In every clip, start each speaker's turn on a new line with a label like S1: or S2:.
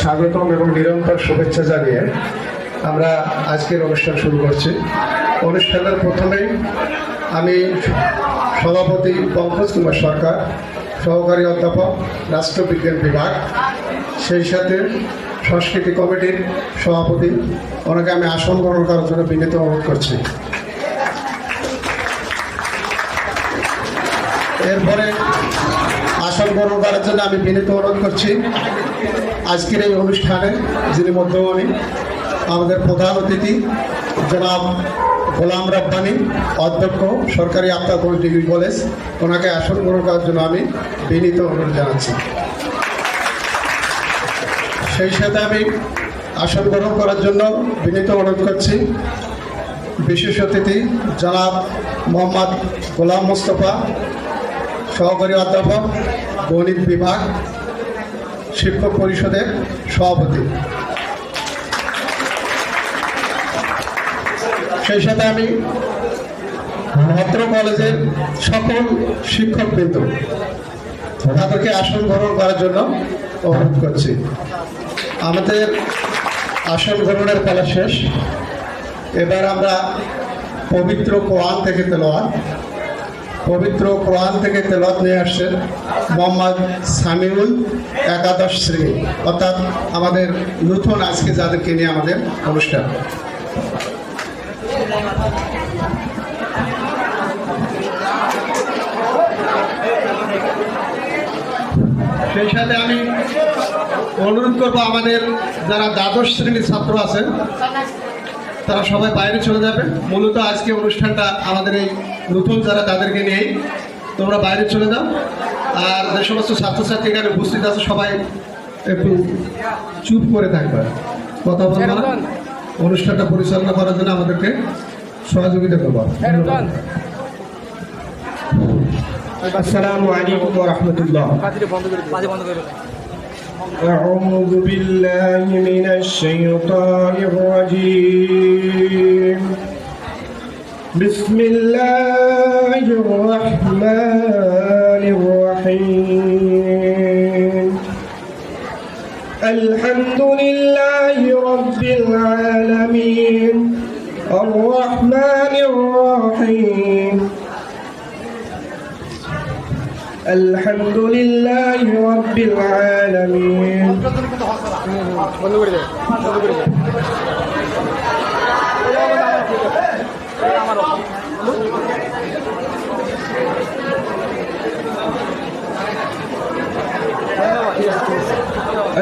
S1: স্বাগতম এবং নিরন্তর শুভেচ্ছা জানিয়ে আমরা আজকের অনুষ্ঠান শুরু করছি। অনুষ্ঠানের প্রথমেই আমি সভাপতি পঙ্কজ কুমার সরকার, সহকারী অধ্যাপক, রাষ্ট্রবিজ্ঞান বিভাগ, সেই সাথে সংস্কৃতি কমিটির সভাপতি, ওনাকে আমি আসন গ্রহণ করার জন্য বিনীত অনুরোধ করছি। এরপরে আসন গ্রহণ করার জন্য আমি বিনীত অনুরোধ করছি আজকের এই অনুষ্ঠানে যিনি মধ্যমণি, আমাদের প্রধান অতিথি জনাব গোলাম রব্বানী, অধ্যক্ষ, সরকারি আফতাবগঞ্জ ডিগ্রি কলেজ, ওনাকে আসন গ্রহণ করার জন্য আমি বিনীত অনুরোধ জানাচ্ছি। সেই সাথে আমি আসন গ্রহণ করার জন্য বিনীত অনুরোধ করছি বিশেষ অতিথি জনাব মোহাম্মদ গোলাম মোস্তফা, সহকারী অধ্যাপক, গণিত বিভাগ, শিক্ষক পরিষদের সভাপতি। সেই সাথে আমি ভদ্র কলেজের সকল শিক্ষকবৃন্দ তাদেরকে আসন গ্রহণ করার জন্য অনুরোধ করছি। আমাদের আসন গ্রহণের পালা শেষ। এবার আমরা পবিত্র কোরআন থেকে তেলাওয়াত নিয়ে আসছেন মোহাম্মদ সামিউল, একাদশ শ্রেণী, অর্থাৎ আমাদের নতুন আজকে যাদেরকে নিয়ে আমাদের অনুষ্ঠান। সেই সাথে আমি অনুরোধ করবো আমাদের যারা দ্বাদশ শ্রেণীর ছাত্র আছেন তারা সবাই বাইরে চলে যাবে। মূলত আজকে অনুষ্ঠানটা আমাদের এই নতুন যারা তাদেরকে নিয়েই, তোমরা বাইরে চলে যাও। আর যে সমস্ত ছাত্রছাত্রী এখানে উপস্থিত আছে সবাই একটু চুপ করে থাকবে, কথা বলবে না। অনুষ্ঠানটা পরিচালনা করার জন্য আমাদেরকে সহযোগিতা করবো। আসসালামু আলাইকুম ওয়া রাহমাতুল্লাহ। أعوذ بالله من الشيطان الرجيم. بسم الله الرحمن الرحيم. الحمد لله رب العالمين الرحمن الرحيم. الحمد لله رب العالمين.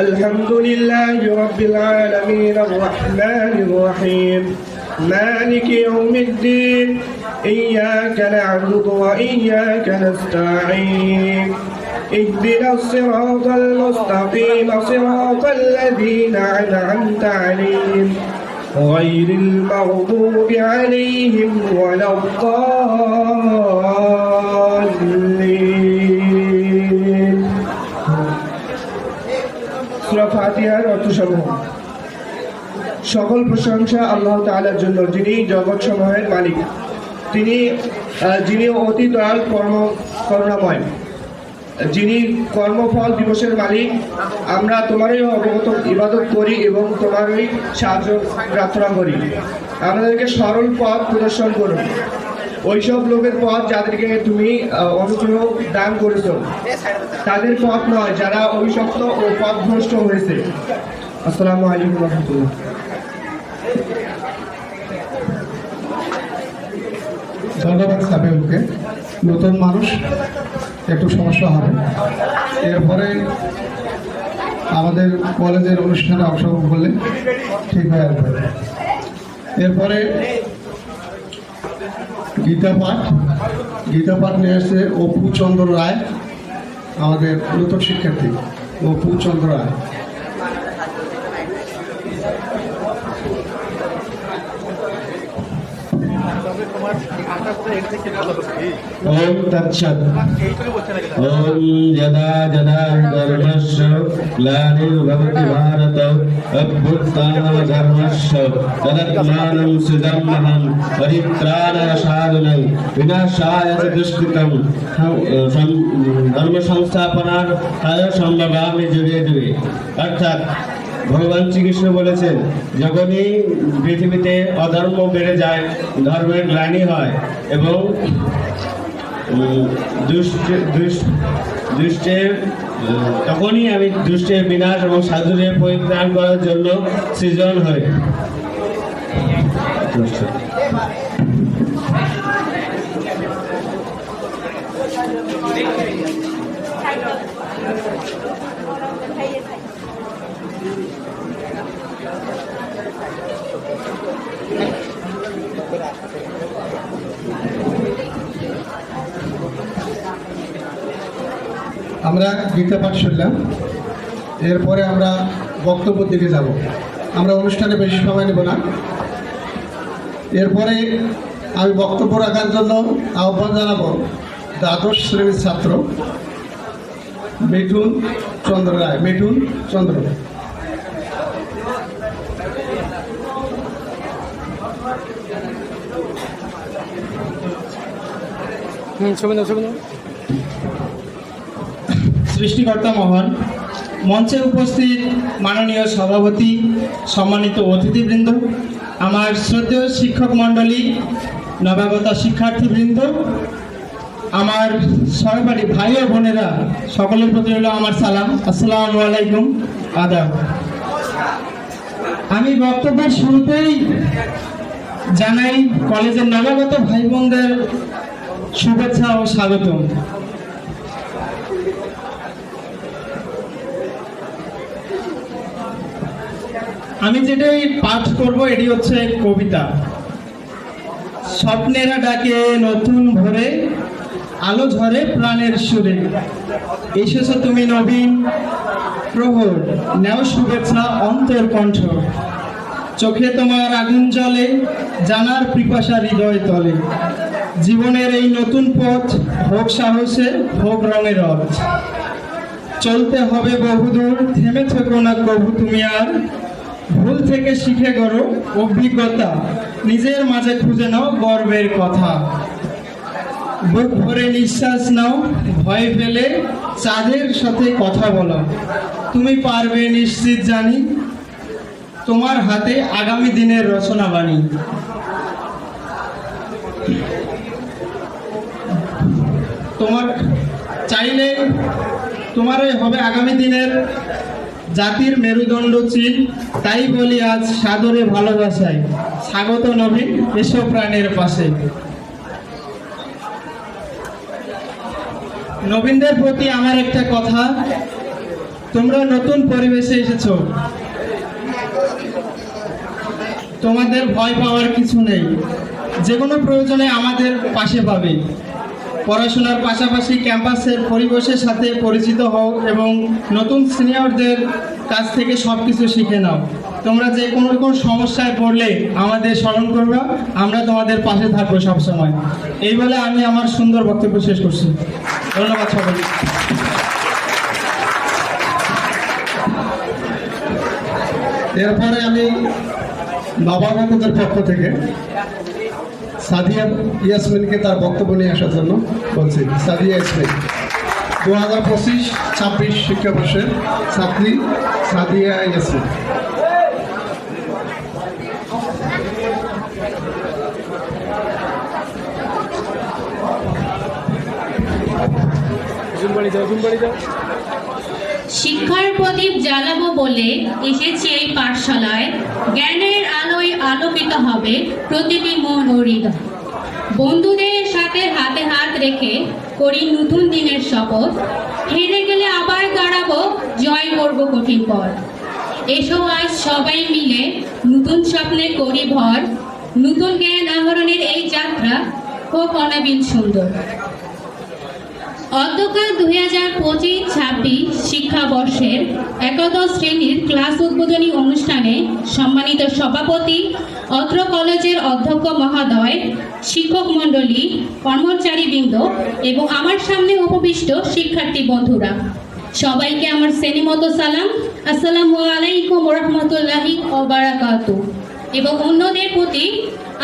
S1: الحمد لله رب العالمين الرحمن الرحيم مالك يوم الدين إياك نعبد وإياك نستعين اهدنا الصراط المستقيم صراط الذين أنعمت عليهم غير المغضوب عليهم ولا الضالين. সূরা ফাতিহার অর্থসমূহ। সকল প্রশংসা আল্লাহ তাআলার জন্য, যিনি জগৎ সমূহের মালিক, যিনি অতি দয়াল করুণাময়, যিনি কর্মফল দিবসের মালিক। আমরা তোমারই অবগত ইবাদত করি এবং তোমারই সাহায্য প্রার্থনা করি। আমাদেরকে সরল পথ প্রদর্শন করুন, ওইসব লোকের পথ যাদেরকে তুমি অনুগ্রহ দান করেছ, তাদের পথ নয় যারা অভিশপ্ত ও পথভ্রষ্ট হয়েছে। আসসালামু আলাইকুম ওয়া রাহমাতুল্লাহ। ধন্যবাদ সাবিউলকে। নতুন মানুষ, একটু সমস্যা হবে। এরপরে আমাদের কলেজের অনুষ্ঠানে অংশগ্রহণ করলে ঠিক হয়ে আসবে। এরপরে গীতা পাঠ নিয়ে এসেছে অপু চন্দ্র রায়, আমাদের নতুন শিক্ষার্থী অপু চন্দ্র রায়।
S2: ओम तत्सत् ओम यदा यदा धर्मस्य ग्लानिर्भवति भारत अभ्युत्थानधर्मस्य तदात्मानं सृजाम्यहं परित्राणाय साधनाय विनाशाय च दुष्कृतं धर्म संस्थापनार्थाय संभवामि যুগে যুগে। অর্থাৎ ভগবান শ্রীকৃষ্ণ বলেছেন, যখনই পৃথিবীতে অধর্ম বেড়ে যায়, ধর্মের গ্লানি হয় এবং দুষ্টের তখনই আমি দুষ্টের বিনাশ এবং সাধুদের পরিত্রাণ করার জন্য সৃজন হই।
S1: আমরা গীতা পাঠ শুনলাম, এরপরে আমরা বক্তব্যের দিকে যাব। আমরা অনুষ্ঠানে বেশি সময় নেব না। এরপরে আমি বক্তব্য রাখার জন্য আহ্বান জানাবো দ্বাদশ শ্রেণীর ছাত্র মিঠুন চন্দ্র রায়। মিঠুন চন্দ্র
S3: সৃষ্টিকর্তা মহান, মঞ্চে উপস্থিত মাননীয় সভাপতি, সম্মানিত অতিথিবৃন্দ, আমার শ্রদ্ধেয় শিক্ষক মণ্ডলী, নবাগত শিক্ষার্থীবৃন্দ, আমার সহপাঠী ভাই ও বোনেরা, সকলের প্রতি হলো আমার সালাম। আসসালামু আলাইকুম, আদাব। আমি বক্তব্যের শুরুতেই জানাই কলেজের নবাগত ভাই বোনদের শুভেচ্ছা ও স্বাগতম। আমি যেটাই পাঠ করব এটি হচ্ছে কবিতা। স্বপ্নেরা ডাকে নতুন ভোরে, আলো ঝরে প্রাণের সুরে, এসেছো তুমি নবীন প্রহর, নেও শুভেচ্ছা অন্তর কণ্ঠ। চোখে তোমার আগুন জ্বলে, জানার পিপাসা হৃদয় তলে। জীবনের এই নতুন পথ হোক সাহসে, হোক রঙের রথ। চলতে হবে বহুদূর, থেমে থেকো না কবু তুমি আর। ভুল থেকে শিখে গড়ো অভিজ্ঞতা, নিজের মাঝে খুঁজে নাও গর্বের কথা। বুক ভরে নিঃশ্বাস নাও, ভয় ফেলে চাঁদের সাথে কথা বলো। তুমি পারবে নিশ্চিত জানি, তোমার হাতে আগামী দিনের রচনা বাণী। তোমার চাইলে তোমারই হবে আগামী দিনের জাতির মেরুদণ্ড চিন। তাই বলি আজ সাদরে ভালোবাসায়, স্বাগত নবীন, এসো প্রাণের পাশে। নবীনদের প্রতি আমার একটা কথা, তোমরা নতুন পরিবেশে এসেছো, তোমাদের ভয় পাওয়ার কিছু নেই। যে কোনো প্রয়োজনে আমাদের পাশে পাবে। পড়াশোনার পাশাপাশি ক্যাম্পাসের পরিবেশের সাথে পরিচিত হও এবং নতুন সিনিয়রদের কাছ থেকে সব কিছু শিখে নাও। তোমরা যে কোনো রকম সমস্যায় পড়লে আমাদের স্মরণ করবে, আমরা তোমাদের পাশে থাকবো সবসময়। এই বলে আমি আমার সুন্দর বক্তব্য শেষ করছি। ধন্যবাদ সকলকে।
S1: এরপরে আমি নবাগতদের পক্ষ থেকে সাদিয়া ইয়াসমিনকে তার বক্তব্য নিয়ে আসার জন্য বলছি। সাদিয়া ইয়াসমিন 2025-26 শিক্ষাবর্ষের ছাত্রী সাদিয়া ইয়াসমিন।
S4: শিক্ষার প্রদীপ জ্বালাবো বলে এসেছি এই পাঠশালায়। জ্ঞানের আলোয় আলোকিত হবে প্রতিটি মন ও হৃদয়। বন্ধুদের সাথে হাতে হাত রেখে করি নতুন দিনের শপথ। হেরে গেলে আবার দাঁড়াবো, জয় করব কঠিন পথ। এসো আজ সবাই মিলে নতুন স্বপ্নে করি ভর। নতুন জ্ঞান আহরণের এই যাত্রা হোক অনাবিল সুন্দর। অধ্যক্ষ 2025-26 শিক্ষাবর্ষের একাদশ শ্রেণীর ক্লাস উদ্বোধনী অনুষ্ঠানে সম্মানিত সভাপতি, অত্র কলেজের অধ্যক্ষ মহোদয়, শিক্ষক মণ্ডলী, কর্মচারীবৃন্দ এবং আমার সামনে উপবিষ্ট শিক্ষার্থী বন্ধুরা, সবাইকে আমার শ্রেণীমতো সালাম। আসসালামু আলাইকুম রহমতুল্লাহি ওয়া বারাকাতুহু এবং অন্যদের প্রতি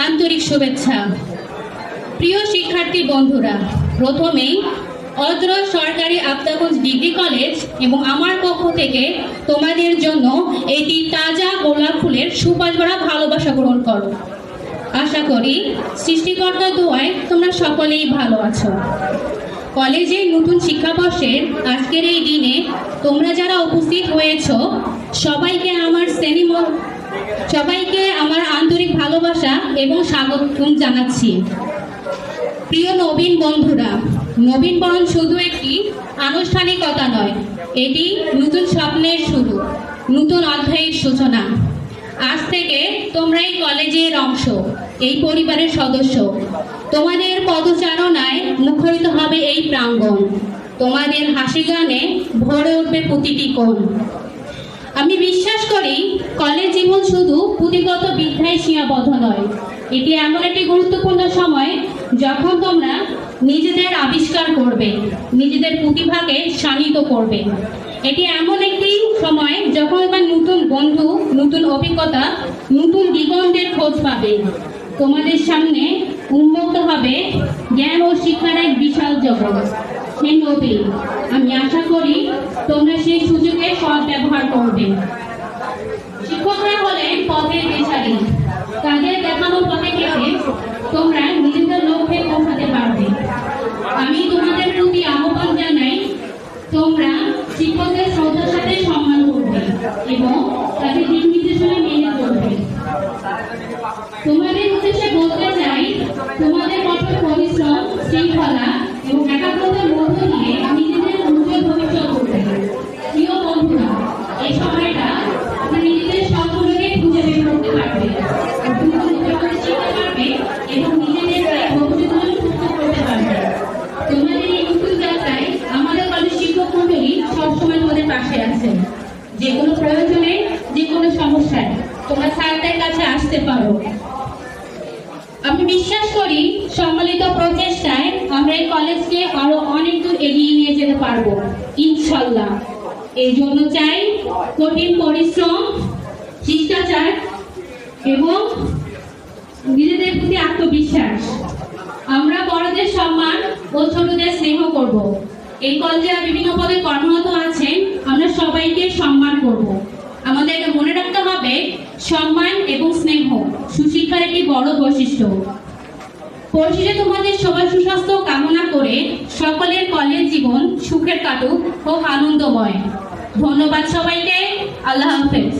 S4: আন্তরিক শুভেচ্ছা। প্রিয় শিক্ষার্থী বন্ধুরা, প্রথমেই অত্র সরকারি আফতাবগঞ্জ ডিগ্রি কলেজ এবং আমার পক্ষ থেকে তোমাদের জন্য এটি তাজা গোলাপ ফুলের সুবাস ভরা ভালোবাসা গ্রহণ করো। আশা করি সৃষ্টিকর্তার দোয়ায় তোমরা সকলেই ভালো আছো। কলেজের নতুন শিক্ষাবর্ষের আজকের এই দিনে তোমরা যারা উপস্থিত হয়েছো সবাইকে আমার আন্তরিক ভালোবাসা এবং স্বাগতম জানাচ্ছি। প্রিয় নবীন বন্ধুরা, নবীনবরণ শুধু একটি আনুষ্ঠানিকতা নয়, এটি নতুন স্বপ্নের শুরু, নতুন অধ্যায়ের সূচনা। আজ থেকে তোমরা এই কলেজের অংশ, এই পরিবারের সদস্য। তোমাদের পদচারণায় মুখরিত হবে এই প্রাঙ্গণ, তোমাদের হাসি গানে ভরে উঠবে প্রতিটি কোণ। আমি বিশ্বাস করি কলেজ জীবন শুধু পুঁথিগত বিদ্যায় সীমাবদ্ধ নয়, এটি এমন একটি গুরুত্বপূর্ণ সময় যখন তোমরা নিজেদের আবিষ্কার করবে, নিজেদের প্রতিভাকে শানিত করবে। এটি এমন একটি সময় যখন তোমরা নতুন বন্ধু, নতুন অভিজ্ঞতা, নতুন দিগন্তের খোঁজ পাবে। তোমাদের সামনে উন্মুক্ত হবে জ্ঞান ও শিক্ষার এক বিশাল জগৎ। হে নবীন, আমি আশা করি তোমরা সেই সুযোগে সৎ ব্যবহার করবে। শিক্ষকরা হলেন পথের দিশারি, তাদের দেখানো পথে হেঁটে তোমরা নিজেদের লক্ষ্যে পৌঁছাতে পারবে। আমি তোমাদের প্রতি আহ্বান জানাই, তোমরা শিক্ষকদের শ্রদ্ধার সাথে সম্মান করবে এবং তাদের দিক নির্দেশনা মেনে চলবে। তোমাদের উদ্দেশ্যে বলতে চাই, তোমাদের কঠোর পরিশ্রম, শৃঙ্খলা এবং একাগ্রতার মধ্য দিয়ে নিজেদের উজ্জ্বল ভবিষ্যৎ করবে। প্রিয় বন্ধুরা, এই সময়টা তোমরা নিজেদের স্বপ্নকে খুঁজে বের করতে পারবে, শিখতে পারবে এবং নিজেদের ভবিষ্যৎ প্রস্তুত করতে পারবে। তোমাদের এই নতুন যাত্রায় আমাদের কলেজ শিক্ষক মণ্ডলী সবসময় তোমাদের পাশে আছে। যে কোনো প্রয়োজনে, যে কোনো সমস্যায় তোমরা স্যারদের কাছে আসতে পারো। আমি বিশ্বাস করি সম্মিলিত প্রচেষ্টায় আমরা এই কলেজকে আরো অনেক দূর এগিয়ে নিয়ে যেতে পারবো ইনশাল্লাহ। এই জন্য চাই কঠিন পরিশ্রম, শিষ্টাচার এবং নিজেদের প্রতি আত্মবিশ্বাস। আমরা বড়দের সম্মান ও ছোটদের স্নেহ করব। এই কলেজে বিভিন্ন পদে কর্মরত আছেন, আমরা সবাইকে সম্মান করব। আমাদেরকে মনে রাখতে হবে সম্মান এবং স্নেহ সুশিক্ষার একটি বড় বৈশিষ্ট্য। পরিশেষে তোমাদের সবার সুস্বাস্থ্য কামনা করে সকলের কলেজ জীবন সুখের কাটুক ও আনন্দময়। ধন্যবাদ সবাইকে। আল্লাহ হাফেজ।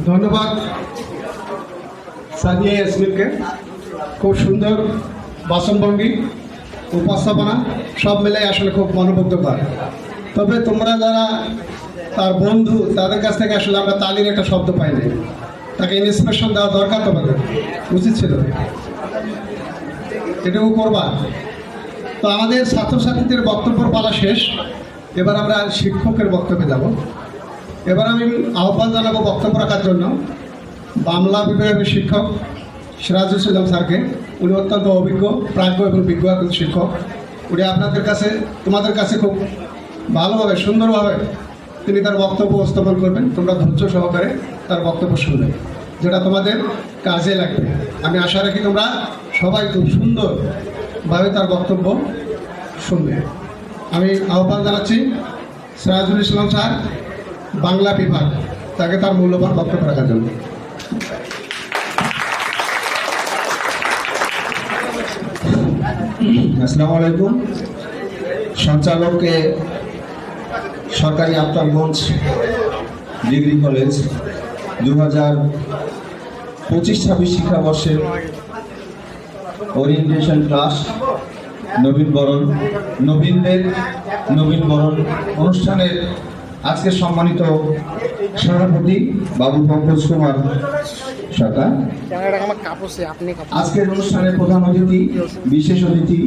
S1: ধন্যবাদ সানিয়া ইয়াসমিনকে। খুব সুন্দর বাচনভঙ্গি, উপস্থাপনা সব মিলাই আসলে খুব মনোমুগ্ধকর। তবে তোমরা যারা তার বন্ধু, তাদের কাছ থেকে আসলে আমরা তালির একটা শব্দ পাই নাই। তাকে ইন্সপিরেশন দেওয়া দরকার, তোমাদের উচিত ছিল, এটুকু করবা। তো আমাদের ছাত্রছাত্রীদের বক্তব্যের পালা শেষ, এবার আমরা শিক্ষকের বক্তব্যে যাব। এবার আমি আহ্বান জানাবো বক্তব্য রাখার জন্য বাংলা বিভাগের শিক্ষক সিরাজুল ইসলাম স্যারকে। উনি অত্যন্ত অভিজ্ঞ, প্রাজ্ঞ এবং বিজ্ঞ একজন শিক্ষক। উনি আপনাদের কাছে, তোমাদের কাছে খুব ভালোভাবে, সুন্দরভাবে তিনি তার বক্তব্য উপস্থাপন করবেন। তোমরা ধৈর্য সহকারে তার বক্তব্য শুনবে, যেটা তোমাদের কাজে লাগবে। আমি আশা রাখি তোমরা সবাই খুব সুন্দরভাবে তার বক্তব্য শুনবে। আমি আহ্বান জানাচ্ছি সিরাজুল ইসলাম স্যার, বাংলা বিভাগ, তাকে তার মূল্যবান বক্তব্য রাখার জন্য।
S5: আসসালামু আলাইকুম। সঞ্চালককে সরকারি আফতাবগঞ্জ ডিগ্রি কলেজ 2025-26 শিক্ষাবর্ষের ওরিয়েন্টেশন ক্লাস, নবীনবরণ অনুষ্ঠানের আজকের সম্মানিত সভাপতি বাবু পঙ্কজ কুমার সরকার, আজকের অনুষ্ঠানের প্রধান অতিথি, বিশেষ অতিথি,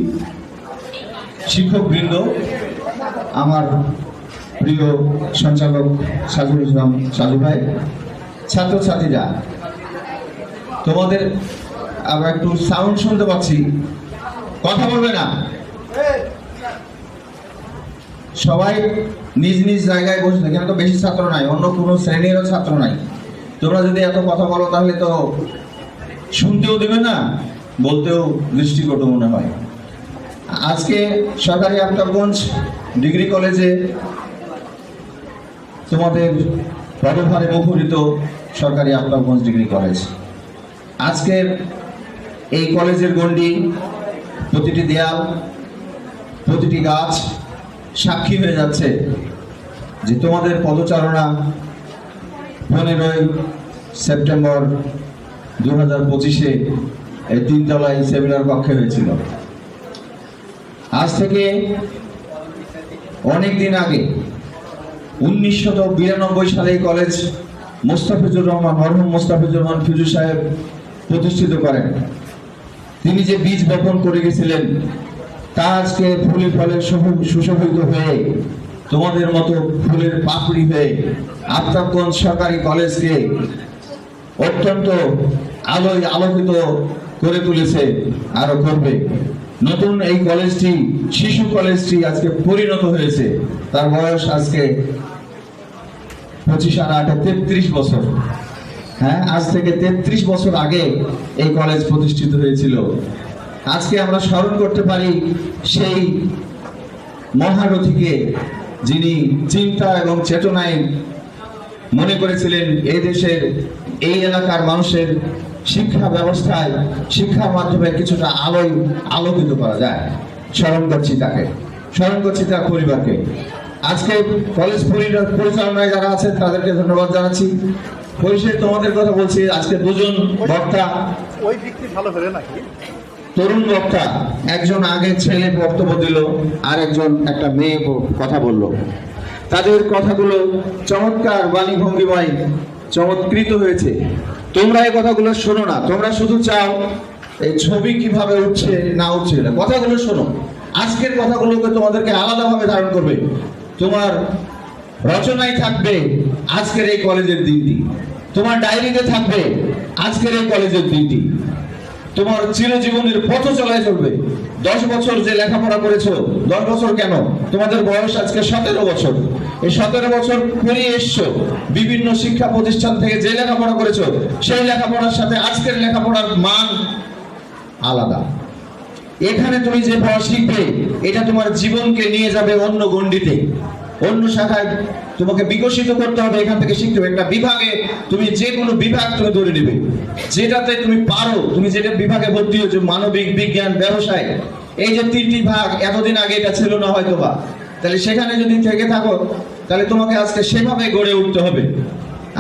S5: শিক্ষকবৃন্দ, আমার প্রিয় সঞ্চালক সাজুল ইসলাম সাজু ভাই, ছাত্রছাত্রীরা, তোমাদের আমরা একটু সাউন্ড শুনতে পাচ্ছি, কথা বলবে না, সবাই নিজ নিজ জায়গায় বসে থাকে। তো বেশি ছাত্র নাই, অন্য কোনো শ্রেণীরও ছাত্র নাই। তোমরা যদি এত কথা বলো তাহলে তো শুনতেও দেবে না, বলতেও দৃষ্টিকটু মনে হয়। আজকে সরকারি আফতাবগঞ্জ ডিগ্রি কলেজে তোমাদের পদভারে মুখরিত সরকারি আফতাবগঞ্জ ডিগ্রি কলেজ। আজকের এই কলেজের গণ্ডি, প্রতিটি দেয়াল, প্রতিটি গাছ সাক্ষী হয়ে যাচ্ছে যে তোমাদের পদচারণা 15ই সেপ্টেম্বর 2025-এ এই 3 তলায় সেমিনার কক্ষে হয়েছিল। আজ থেকে অনেক দিন আগে 1992 সালে এই কলেজ মোস্তাফিজুর রহমান, মরহুম মোস্তাফিজুর রহমান ফিজু সাহেব প্রতিষ্ঠিত করেন। তিনি যে বীজ বপন করে গেছিলেন তা আজকে ফুলে ফলে সুশোভিত হয়ে, তোমাদের মতো ফুলের পাপড়ি হয়ে আফতাবগঞ্জ সরকারি কলেজকে অত্যন্ত আলোয় আলোকিত করে তুলেছে, আরো করবে। নতুন এই কলেজটি, শিশু কলেজটি আজকে পরিণত হয়েছে। তার বয়স আজকে 25 আর 8 33 বছর। হ্যাঁ, আজ থেকে 33 বছর আগে এই কলেজ প্রতিষ্ঠিত হয়েছিল। আজকে আমরা স্মরণ করতে পারি সেই মহারথীকে, যিনি চিন্তা এবং চেতনায় মনে করেছিলেন এই দেশের, এই এলাকার মানুষের শিক্ষা ব্যবস্থায়, শিক্ষার মাধ্যমে কিছুটা আলোকিত করা যায়। স্মরণ করছি তাকে, স্মরণ করছি তার পরিবারকে। আজকে কলেজ পরিচালনায় যারা আছেন তাদেরকে ধন্যবাদ জানাচ্ছি। পরিশেষে তোমাদের কথা বলছি, আজকে দুজন বক্তা, তরুণ বক্তা, একজন আগে ছেলে বক্তব্য দিল, আর একজন একটা মেয়ে কথা বলল। তাদের কথাগুলো চমৎকার বাণী ভঙ্গিময় চমৎকৃত হয়েছে। তোমরা এই কথাগুলো শোনো না, তোমরা শুধু চাও এই ছবি কিভাবে উঠছে না উঠছে, কথাগুলো শোনো। আজকের কথাগুলোকে তোমাদেরকে আলাদাভাবে ধারণ করবে। তোমার রচনায় থাকবে আজকের এই কলেজের দিনটি, তোমার ডায়েরিতে থাকবে আজকের এই কলেজের দিনটি, তোমার চিরজীবনের পথ চলায় চলবে। 10 বছর যে লেখাপড়া করেছো, 10 বছর কেন, তোমাদের বয়স আজকে 17 বছর। এই 17 বছর পেরিয়ে এসছো, বিভিন্ন শিক্ষা প্রতিষ্ঠান থেকে যে লেখাপড়া করেছো, সেই লেখাপড়ার সাথে আজকের লেখাপড়ার মান আলাদা। এখানে তুমি যে পড়া শিখবে, এটা তোমার জীবনকে নিয়ে যাবে অন্য গণ্ডিতে, অন্য শাখায় তোমাকে বিকশিত করতে হবে। এখান থেকে শিখতে হবে। একটা বিভাগে তুমি যে কোনো বিভাগ তুমি ধরে নেবে, যেটাতে তুমি পারো, তুমি যেটা বিভাগে ভর্তি হয়েছো, মানবিক, বিজ্ঞান, ব্যবসায়, এই যে 3টি ভাগ, এতদিন আগে এটা ছিল না হয়তো বা, তাহলে সেখানে যদি থেকে থাকো তাহলে তোমাকে আজকে সেভাবে গড়ে উঠতে হবে।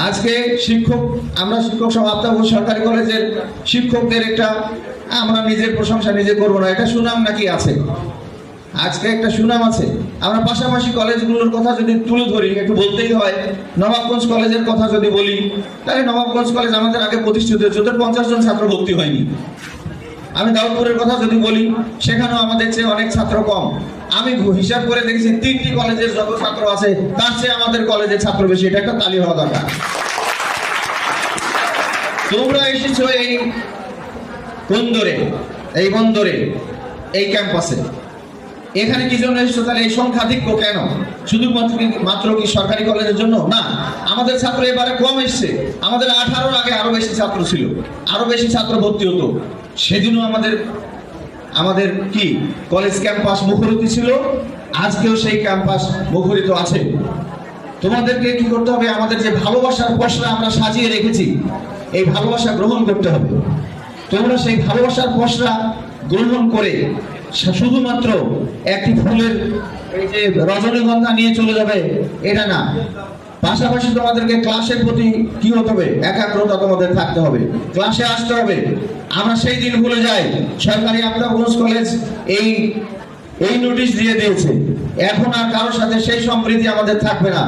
S5: আজকে শিক্ষক, আমরা শিক্ষক সব আফতাবগঞ্জ সরকারি কলেজের শিক্ষকদের একটা, আমরা নিজের প্রশংসা নিজে করবো না, এটা সুনাম নাকি আছে, আজকে একটা সুনাম আছে। আমরা পাশাপাশি কলেজগুলোর কথা যদি তুলে ধরি, একটু বলতেই হয়। নবাবগঞ্জ কলেজের কথা যদি বলি, তাহলে নবাবগঞ্জ কলেজ আমাদের আগে প্রতিষ্ঠিত হয়েছে, ওদের 50 জন ছাত্র ভর্তি হয়নি। আমি দাউদপুরের কথা যদি বলি, সেখানেও আমাদের চেয়ে অনেক ছাত্র কম। আমি হিসাব করে দেখেছি 3টি কলেজের যত ছাত্র আছে তার চেয়ে আমাদের কলেজের ছাত্র বেশি। এটা একটা তালি হওয়া দরকার। তোমরা এসেছো এই বন্দরে, এই বন্দরে, এই ক্যাম্পাসে, এখানে কি জন্য এসেছো? তাহলে এই সংখ্যাধিক্য কেন? শুধুমাত্র কি সরকারি কলেজের জন্য না? আমাদের ছাত্র এবারে কম এসছে। আমাদের 18-র আগে আরো বেশি ছাত্র ছিল, আরো বেশি ছাত্র ভর্তি হতো। সেদিনও আমাদের কি কলেজ ক্যাম্পাস মুখরিত ছিল, আজকেও সেই ক্যাম্পাস মুখরিত আছে। তোমাদেরকে কি করতে হবে? আমাদের যে ভালোবাসার পসরা আমরা সাজিয়ে রেখেছি, এই ভালোবাসা গ্রহণ করতে হবে। তোমরা সেই ভালোবাসার পসরা গ্রহণ করে শুধুমাত্র একটি ফুলের এই যে রজনীগন্ধা নিয়ে চলে যাবে এটা না, পাশাপাশি তোমাদেরকে ক্লাসের প্রতি কি হতে হবে? একাগ্রতা তোমাদের থাকতে হবে, ক্লাসে আসতে হবে। আমরা সেই দিন ভুলে যাই, সরকারি আফতাবগঞ্জ কলেজ এই নোটিশ দিয়ে দিয়েছে, এখন আর কারোর সাথে সেই সম্প্রীতি আমাদের থাকবে না।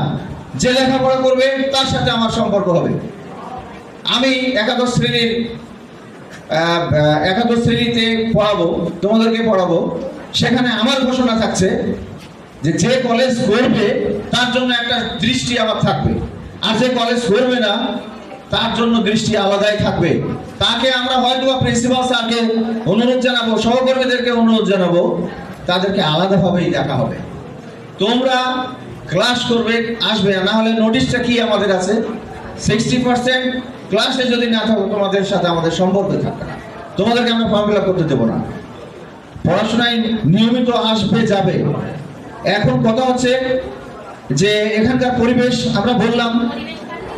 S5: যে লেখাপড়া করবে তার সাথে আমার সম্পর্ক হবে। আমি একাদশ শ্রেণীতে পড়াবো, তোমাদেরকে পড়াবো, সেখানে আমার ঘোষণা থাকছে যে যে কলেজ করবে তার জন্য একটা দৃষ্টি আমার থাকবে, আর যে কলেজ করবে না তার জন্য দৃষ্টি আলাদাই থাকবে। তাকে আমরা হয়তো প্রিন্সিপাল স্যারকে অনুরোধ জানাবো, সহকর্মীদেরকে অনুরোধ জানাবো, তাদেরকে আলাদাভাবেই দেখা হবে। তোমরা ক্লাস করবে, আসবে, না হলে নোটিশটা কি আমাদের আছে, 60% ক্লাসে যদি না থাকো তোমাদের সাথে আমাদের সম্পর্ক থাকবে না, তোমাদেরকে আমরা ফর্ম ফিল আপ করতে দেবো না। পড়াশোনায় নিয়মিত আসবে, যাবে। এখন কথা হচ্ছে যে এখানকার পরিবেশ আমরা বললাম,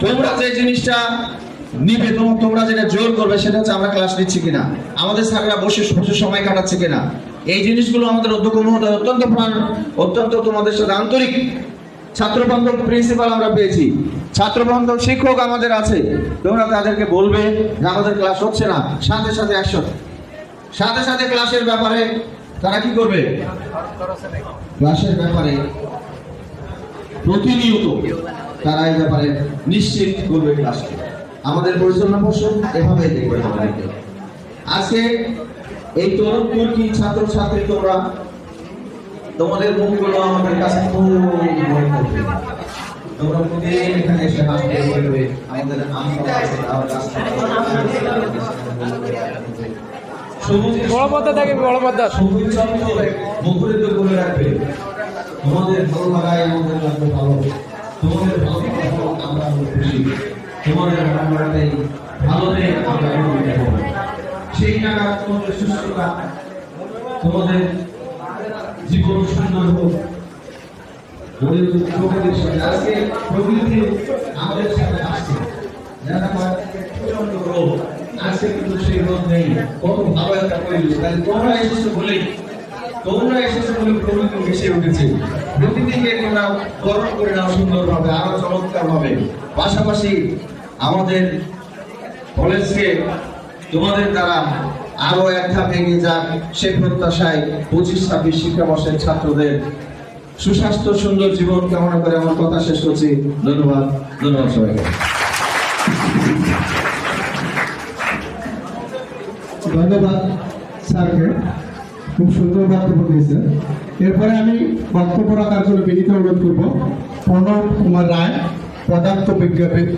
S5: তোমরা যে জিনিসটা নিবে, তোমরা যেটা জোর করবে সেটা হচ্ছে আমরা ক্লাস নিচ্ছি কিনা, আমাদের স্যাররা বসে বসে সময় কাটাচ্ছে কিনা, এই জিনিসগুলো আমাদের অধ্যক্ষ মহোদয় অত্যন্ত তোমাদের সাথে আন্তরিক। ছাত্র বান্ধব প্রিন্সিপাল আমরা পেয়েছি, ছাত্র বান্ধব শিক্ষক আমাদের আছে, তোমরা তাদেরকে বলবে যে আমাদের ক্লাস হচ্ছে না, সাথে সাথে ক্লাসের ব্যাপারে তারা কি করবে, ক্লাসের ব্যাপারে প্রতিনিয়ত তারা এই ব্যাপারে নিশ্চিত করবে ক্লাসকে। আমাদের পরিচালনা পর্ষদ এভাবে দেখবে আমাদেরকে। আজকে এই তরুণ তুর্কি ছাত্রছাত্রী, তোমরা তোমাদের মুখগুলো আমাদের কাছে খুব মনে পড়বে। তোমরা প্রতিদিন এখানে এসে হাসতে বলবে, আমাদের
S6: বড় পর্দা থাকে, বড় পর্দা
S5: মুখরিত করে রাখবে। তোমাদের ভালো লাগায় আমাদের লাগবে ভালো, তোমাদের ভালো আমরা খুশি, তোমাদের ভালো লাগাটাই ভালো নেই আমরা সেই টাকা তোমাদের সুস্থতা, তোমাদের জীবন সুন্দর হোক। আজকে প্রকৃতি আমাদের সাথে আসছে, যারা প্রচন্ড রোগ, আজকে কিন্তু সেই রোগ নেই, কত ভালো একটা পরিবেশ। তোমরা এসেছো বলেই প্রকৃতি মিশে উঠেছে। প্রকৃতিকে তোমরা গরম করে নাও সুন্দরভাবে, আরো চমৎকার ভাবে। পাশাপাশি আমাদের কলেজকে তোমাদের দ্বারা আরো এক ধাপ এগিয়ে যাক সে প্রত্যাশায় 25-26 শিক্ষাবর্ষের ছাত্রদের সুস্বাস্থ্য সুন্দর জীবন কামনা করে আমার কথা শেষ করছি। ধন্যবাদ সবাইকে।
S1: ধন্যবাদ স্যারকে, খুব সুন্দর বক্তব্য দিয়েছে। এরপরে আমি বক্তব্য রাখার জন্য বিনীত অনুরোধ করব প্রণব কুমার রায়, পদার্থ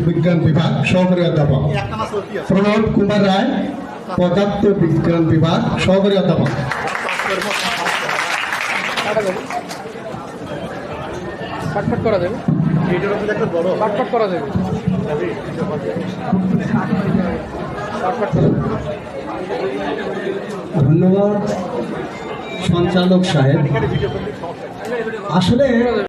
S1: বিজ্ঞান বিভাগ সহকারী অধ্যাপক। প্রণব কুমার রায়, পদার্থ বিজ্ঞান বিভাগ সহকারী অধ্যাপক।
S6: পাটপাট করা যাবে, পাটপাট করা যাবে, পাটপাট করা যাবে।
S3: ধন্যবাদ সঞ্চালক সাহেব। আসলে